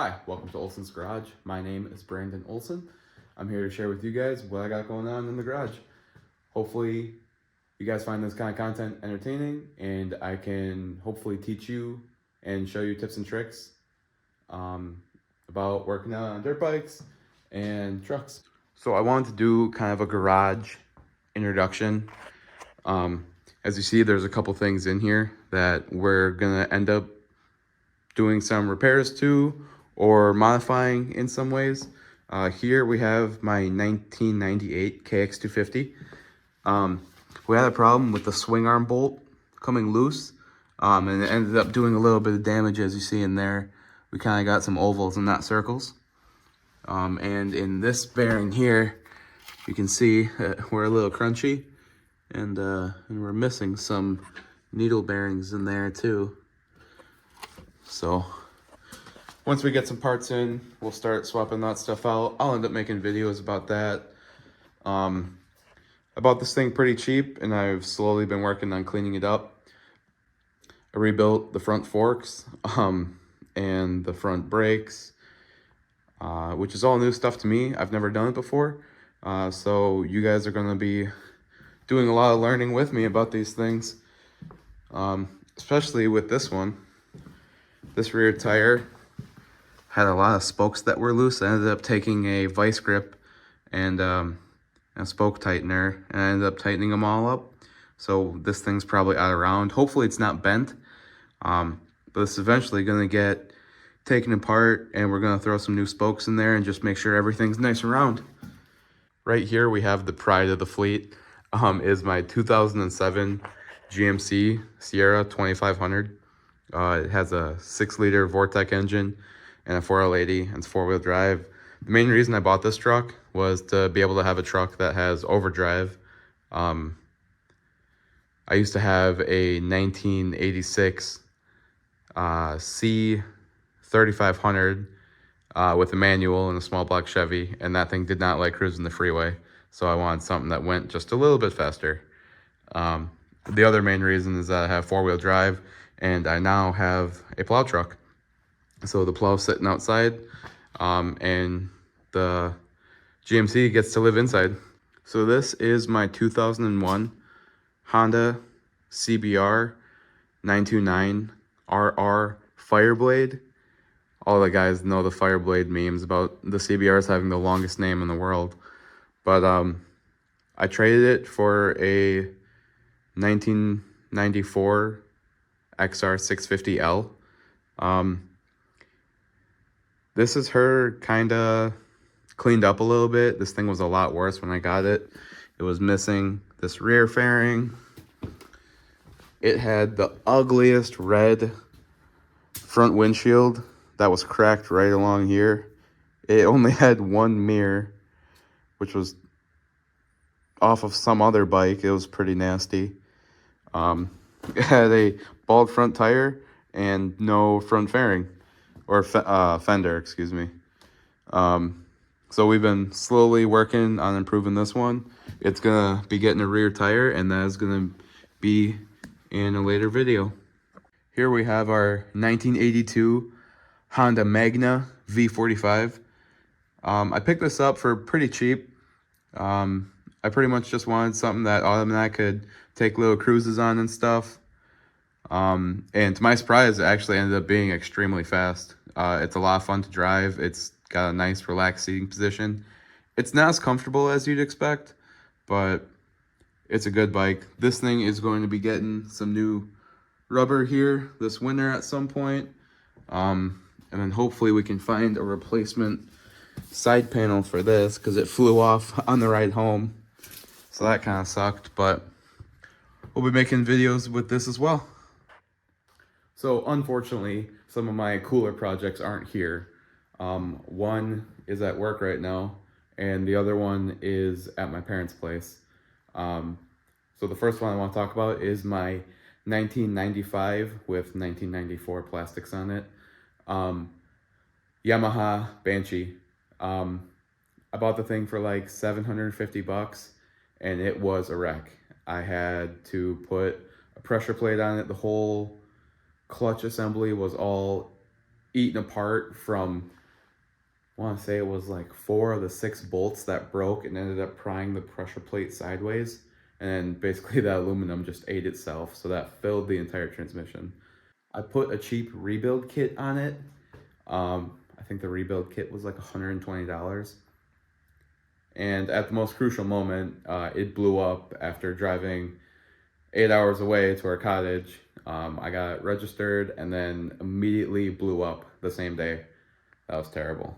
Hi, welcome to Olson's Garage. My name is Brandon Olson. I'm here to share with you guys what I got going on in the garage. Hopefully, you guys find this kind of content entertaining, and I can hopefully teach you and show you tips and tricks um, about working out on dirt bikes and trucks. So I wanted to do kind of a garage introduction. As you see, there's a couple things in here that we're gonna end up doing some repairs to or modifying in some ways. Here we have my 1998 KX250. We had a problem with the swing arm bolt coming loose, and it ended up doing a little bit of damage, as you see in there. We kind of got some ovals and not circles. And in this bearing here, you can see we're a little crunchy, and we're missing some needle bearings in there too. So once we get some parts in, we'll start swapping that stuff out. I'll end up making videos about that. I bought this thing pretty cheap, and I've slowly been working on cleaning it up. I rebuilt the front forks and the front brakes, which is all new stuff to me. I've never done it before. So you guys are going to be doing a lot of learning with me about these things, especially with this one. This rear tire had a lot of spokes that were loose. I ended up taking a vice grip and a spoke tightener, and I ended up tightening them all up. So this thing's probably out of round. Hopefully it's not bent, but it's eventually gonna get taken apart, and we're gonna throw some new spokes in there and just make sure everything's nice and round. Right here we have the pride of the fleet, is my 2007 GMC Sierra 2500. It has a 6-liter Vortec engine and a 4L80, and it's 4-wheel drive. The main reason I bought this truck was to be able to have a truck that has overdrive. I used to have a 1986 C3500 with a manual and a small block Chevy, and that thing did not like cruising the freeway, so I wanted something that went just a little bit faster. The other main reason is that I have 4-wheel drive, and I now have a plow truck. So the plow's sitting outside, and the GMC gets to live inside. So this is my 2001 Honda CBR 929 RR Fireblade. All the guys know the Fireblade memes about the CBRs having the longest name in the world. But I traded it for a 1994 XR650L. This is her kind of cleaned up a little bit. This thing was a lot worse when I got it. It was missing this rear fairing. It had the ugliest red front windshield that was cracked right along here. It only had one mirror, which was off of some other bike. It was pretty nasty. It had a bald front tire and no front fairing, or fender, excuse me. So we've been slowly working on improving this one. It's gonna be getting a rear tire, and that is gonna be in a later video. Here we have our 1982 Honda Magna V45. I picked this up for pretty cheap. I pretty much just wanted something that Autumn and I could take little cruises on and stuff. And to my surprise, it actually ended up being extremely fast. It's a lot of fun to drive. It's got a nice relaxed seating position. It's not as comfortable as you'd expect, but it's a good bike. This thing is going to be getting some new rubber here this winter at some point. And then hopefully we can find a replacement side panel for this, because it flew off on the ride home. So that kind of sucked, but we'll be making videos with this as well. So unfortunately, some of my cooler projects aren't here. One is at work right now, and the other one is at my parents' place. So the first one I want to talk about is my 1995 with 1994 plastics on it. Yamaha Banshee. I bought the thing for like $750, and it was a wreck. I had to put a pressure plate on it. The whole clutch assembly was all eaten apart from, I want to say it was like 4 of the 6 bolts that broke and ended up prying the pressure plate sideways. And then basically the aluminum just ate itself, so that filled the entire transmission. I put a cheap rebuild kit on it. I think the rebuild kit was like $120. And at the most crucial moment, it blew up after driving 8 hours away to our cottage. I got registered and then immediately blew up the same day. That was terrible.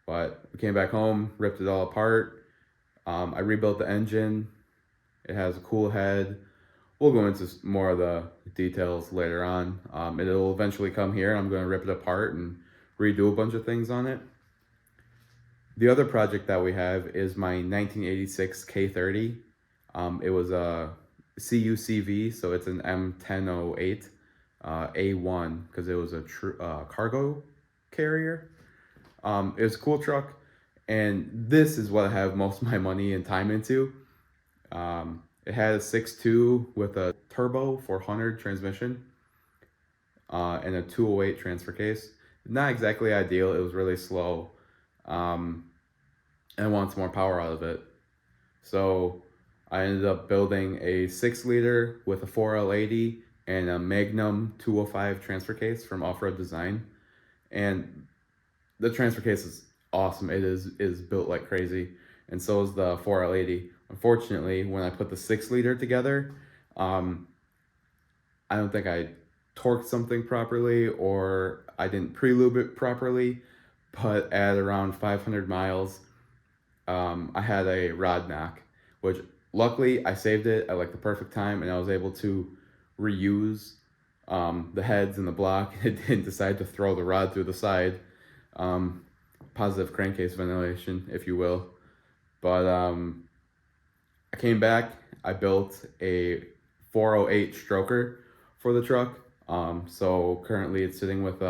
But we came back home, ripped it all apart. I rebuilt the engine. It has a cool head. We'll go into more of the details later on. It'll eventually come here. I'm going to rip it apart and redo a bunch of things on it. The other project that we have is my 1986 K30. It was a CUCV, so it's an M1008 A1 because it was a cargo carrier. It was a cool truck, and this is what I have most of my money and time into. It had a 6.2 with a turbo 400 transmission and a 208 transfer case. Not exactly ideal. It was really slow. And I wanted some more power out of it. So I ended up building a 6-liter with a 4L80 and a Magnum 205 transfer case from Off-Road Design. And the transfer case is awesome. It is built like crazy. And so is the 4L80. Unfortunately, when I put the 6-liter together, I don't think I torqued something properly, or I didn't pre-lube it properly. But at around 500 miles, I had a rod knock, which luckily I saved it at like the perfect time, and I was able to reuse the heads and the block. It didn't decide to throw the rod through the side. Positive crankcase ventilation, if you will. But I came back, I built a 408 stroker for the truck. So currently it's sitting with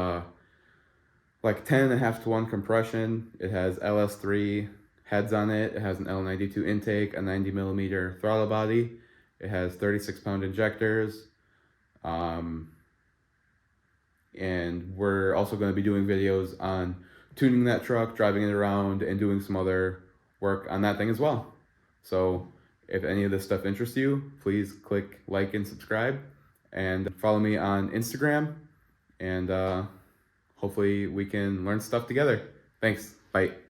like 10.5-to-1 compression. It has LS3 heads on it. It has an L92 intake, a 90mm throttle body. It has 36-pound injectors. And we're also going to be doing videos on tuning that truck, driving it around, and doing some other work on that thing as well. So if any of this stuff interests you, please click like and subscribe, and follow me on Instagram, and hopefully we can learn stuff together. Thanks. Bye.